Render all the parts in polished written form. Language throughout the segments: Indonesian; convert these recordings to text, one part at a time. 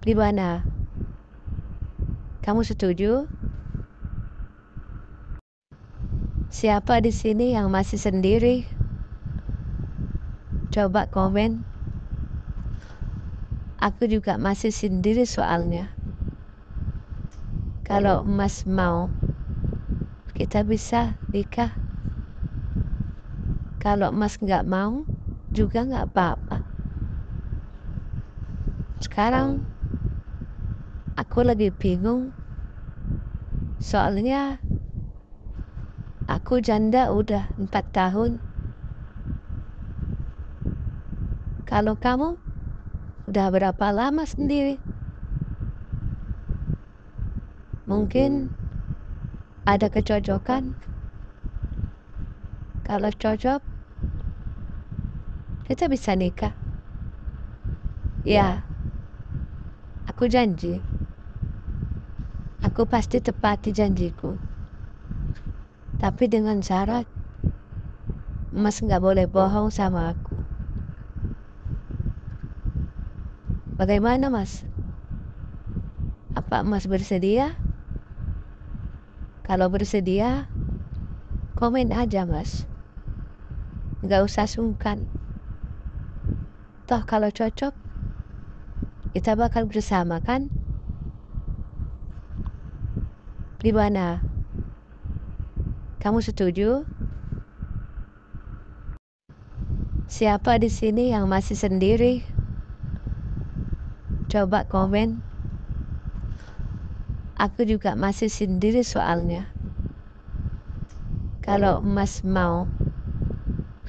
Gimana? Kamu setuju? Siapa di sini yang masih sendiri? Coba komen. Aku juga masih sendiri soalnya. Kalau Mas mau, kita bisa nikah. Kalau Mas nggak mau, juga nggak apa-apa. Sekarang aku lagi bingung, soalnya aku janda udah 4 tahun. Kalau kamu udah berapa lama sendiri? Mungkin ada kecocokan. Kalau cocok, kita bisa nikah. Ya, aku janji. Aku pasti tepati janjiku. Tapi dengan syarat, Mas nggak boleh bohong sama aku. Bagaimana, Mas? Apa Mas bersedia? Kalau bersedia, komen aja, Mas. Nggak usah sungkan. Toh kalau cocok, kita bakal bersama kan? Gimana? Kamu setuju? Siapa di sini yang masih sendiri? Coba komen. Aku juga masih sendiri soalnya. Kalau Mas mau,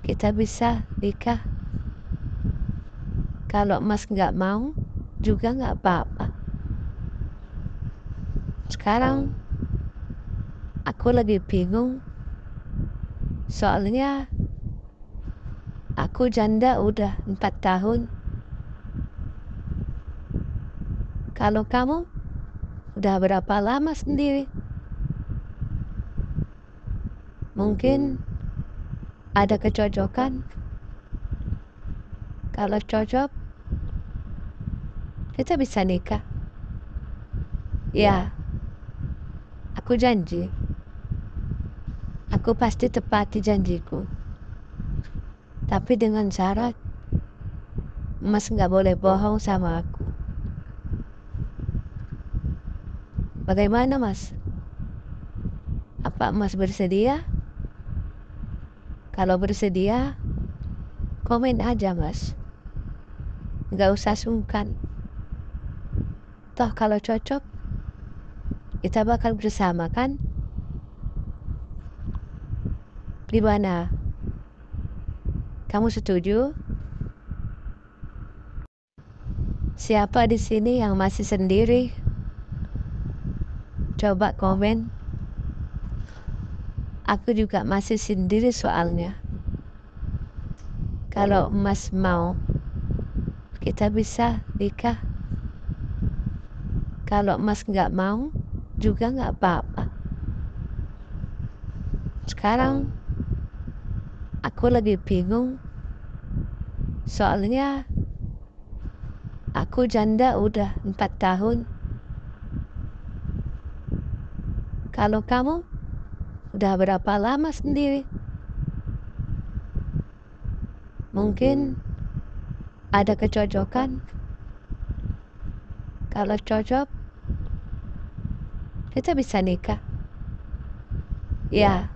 kita bisa nikah. Kalau Mas nggak mau, juga nggak apa-apa. Sekarang aku lagi bingung, soalnya aku janda udah 4 tahun. Kalau kamu udah berapa lama sendiri? Mungkin ada kecocokan. Kalau cocok, kita bisa nikah. Ya, aku janji. Aku pasti tepati janjiku. Tapi dengan syarat, Mas nggak boleh bohong sama aku. Bagaimana, Mas? Apa Mas bersedia? Kalau bersedia, komen aja, Mas. Nggak usah sungkan. Toh kalau cocok, kita bakal bersama kan? Gimana? Kamu setuju? Siapa di sini yang masih sendiri? Coba komen. Aku juga masih sendiri soalnya. Kalau Mas mau, kita bisa nikah. Kalau Mas nggak mau, juga nggak apa-apa. Sekarang aku lagi bingung, soalnya aku janda udah 4 tahun. Kalau kamu udah berapa lama sendiri? Mungkin ada kecocokan. Kalau cocok, kita bisa nikah. Ya,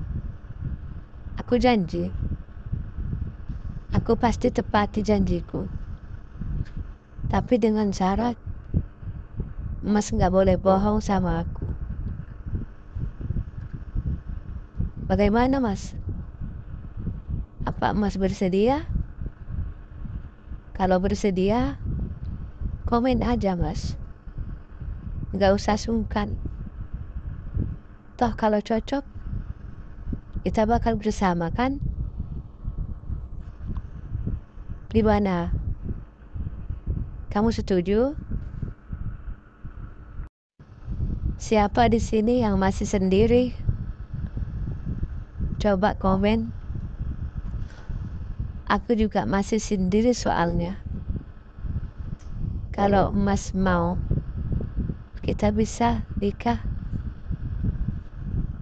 aku janji. Aku pasti tepati janjiku. Tapi dengan syarat, Mas nggak boleh bohong sama aku. Bagaimana, Mas? Apa Mas bersedia? Kalau bersedia, komen aja, Mas. Nggak usah sungkan. Toh kalau cocok, kita bakal bersama kan? Gimana? Kamu setuju? Siapa di sini yang masih sendiri? Coba komen. Aku juga masih sendiri soalnya. Kalau Mas mau, kita bisa nikah.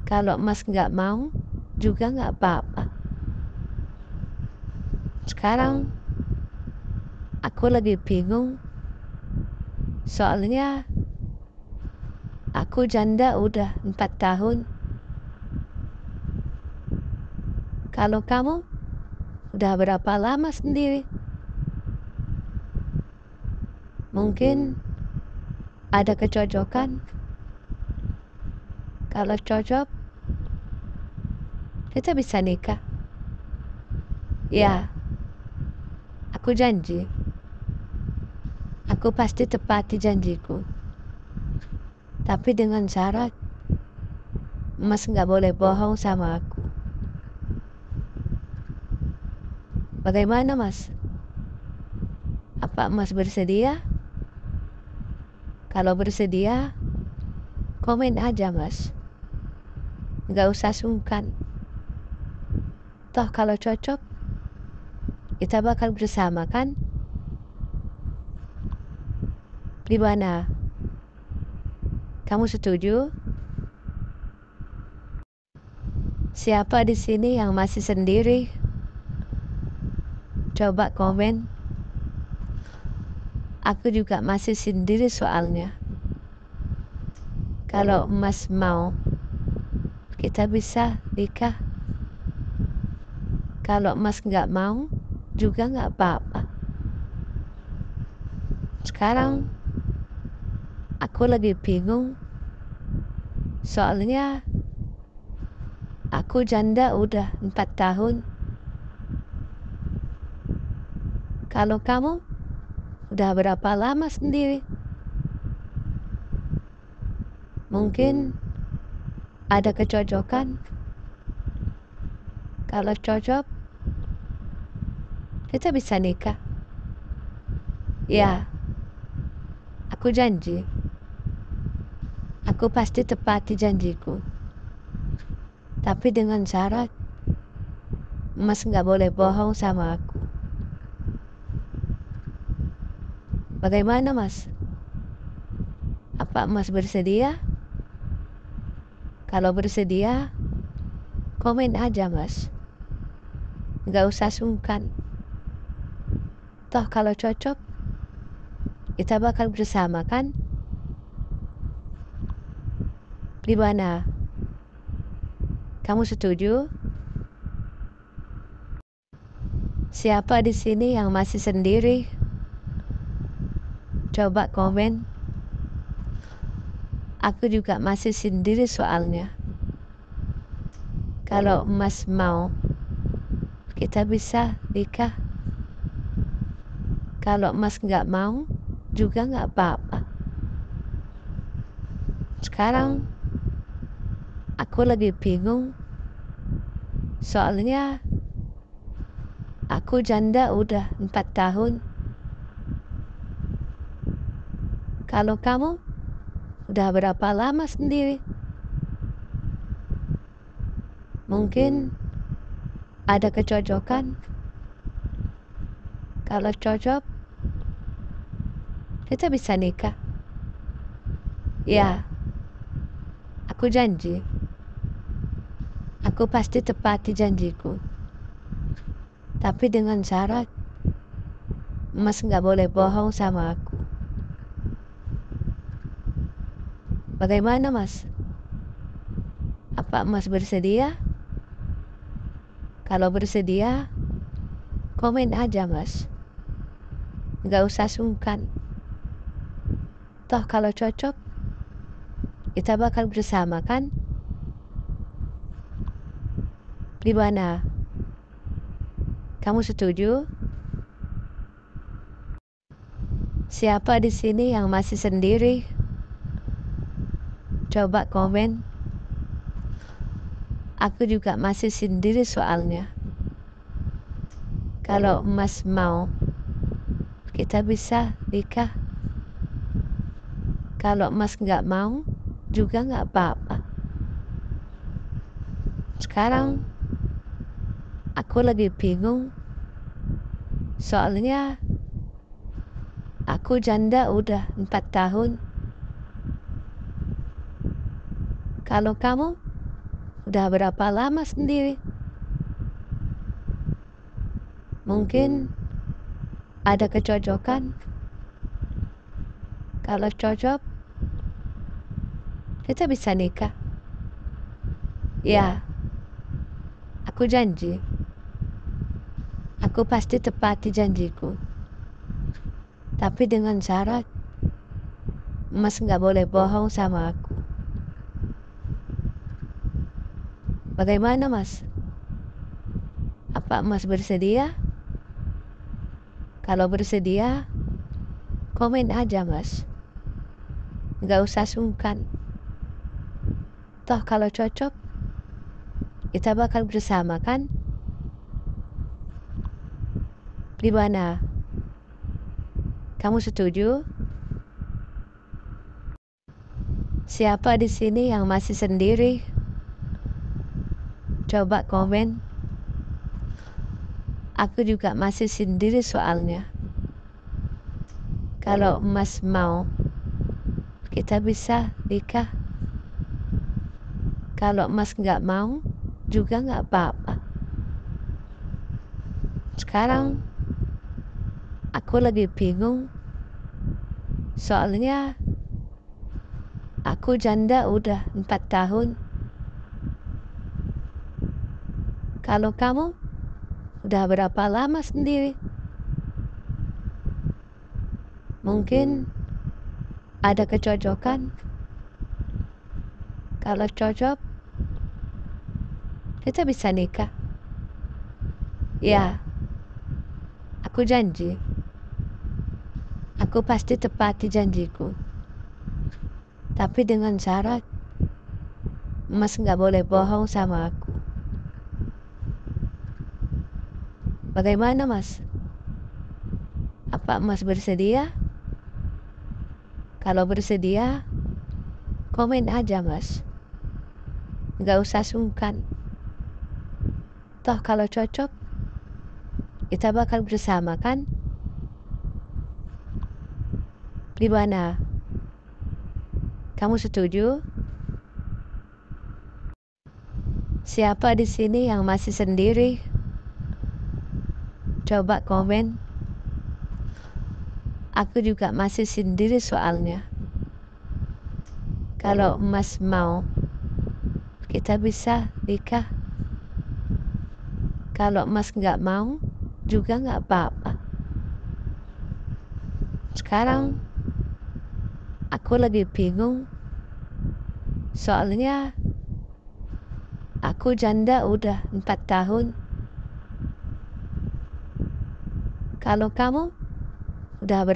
Kalau Mas nggak mau, juga nggak apa-apa. Sekarang, aku lagi bingung. Soalnya, aku janda udah 4 tahun. Kalau kamu, udah berapa lama sendiri? Mungkin ada kecocokan. Kalau cocok, kita bisa nikah. Ya, aku janji. Aku pasti tepati janjiku. Tapi dengan syarat, Mas nggak boleh bohong sama aku. Bagaimana, Mas? Apa Mas bersedia? Kalau bersedia, komen aja, Mas. Nggak usah sungkan. Toh kalau cocok, kita bakal bersama kan? Gimana? Kamu setuju? Siapa di sini yang masih sendiri? Coba komen. Aku juga masih sendiri soalnya. Kalau Mas mau, kita bisa nikah. Kalau Mas nggak mau, juga nggak apa-apa. Sekarang, aku lagi bingung. Soalnya, aku janda udah 4 tahun. Kalau kamu, udah berapa lama sendiri? Mungkin ada kecocokan. Kalau cocok, kita bisa nikah. Ya, aku janji. Aku pasti tepati janjiku. Tapi dengan syarat, Mas nggak boleh bohong sama aku. Bagaimana, Mas? Apa Mas bersedia? Kalau bersedia, komen aja, Mas. Nggak usah sungkan. Toh kalau cocok, kita bakal bersama kan? Gimana? Kamu setuju? Siapa di sini yang masih sendiri? Coba komen. Aku juga masih sendiri soalnya. Kalau Mas mau, kita bisa nikah. Kalau Mas nggak mau, juga nggak apa-apa. Sekarang, aku lagi bingung. Soalnya, aku janda udah 4 tahun. Kalau kamu, udah berapa lama sendiri? Mungkin ada kecocokan. Kalau cocok, kita bisa nikah. Ya, aku janji. Aku pasti tepati janjiku. Tapi dengan syarat, Mas nggak boleh bohong sama aku. Bagaimana, Mas? Apa Mas bersedia? Kalau bersedia, komen aja, Mas. Nggak usah sungkan. Toh kalau cocok, kita bakal bersama kan? Gimana? Kamu setuju? Siapa di sini yang masih sendiri? Coba komen. Aku juga masih sendiri soalnya. Kalau Mas mau, kita bisa nikah. Kalau Mas nggak mau, juga nggak apa-apa. Sekarang, aku lagi bingung. Soalnya, Aku janda udah 4 tahun. Kalau kamu udah berapa lama sendiri? Mungkin ada kecocokan. Kalau cocok, kita bisa nikah. Ya, aku janji. Aku pasti tepati janjiku. Tapi dengan syarat, Mas nggak boleh bohong sama aku. Bagaimana, Mas? Apa Mas bersedia? Kalau bersedia, komen aja, Mas. Nggak usah sungkan. Toh kalau cocok, kita bakal bersama kan? Gimana? Kamu setuju? Siapa di sini yang masih sendiri? Coba komen. Aku juga masih sendiri soalnya. Kalau Mas mau, kita bisa nikah. Kalau Mas nggak mau, juga nggak apa-apa. Sekarang, aku lagi bingung. Soalnya, aku janda udah 4 tahun. Kalau kamu, udah berapa lama sendiri? Mungkin ada kecocokan. Kalau cocok, kita bisa nikah. Ya, aku janji. Aku pasti tepati janjiku. Tapi dengan syarat, Mas nggak boleh bohong sama aku. Bagaimana, Mas? Apa Mas bersedia? Kalau bersedia, komen aja, Mas. Nggak usah sungkan. Toh kalau cocok, kita bakal bersama kan? Gimana? Kamu setuju? Siapa di sini yang masih sendiri? Coba komen. Aku juga masih sendiri soalnya. Kalau Mas mau, kita bisa nikah. Kalau Mas nggak mau, juga nggak apa-apa. Sekarang, aku lagi bingung. Soalnya, aku janda udah 4 tahun. Kalau kamu udah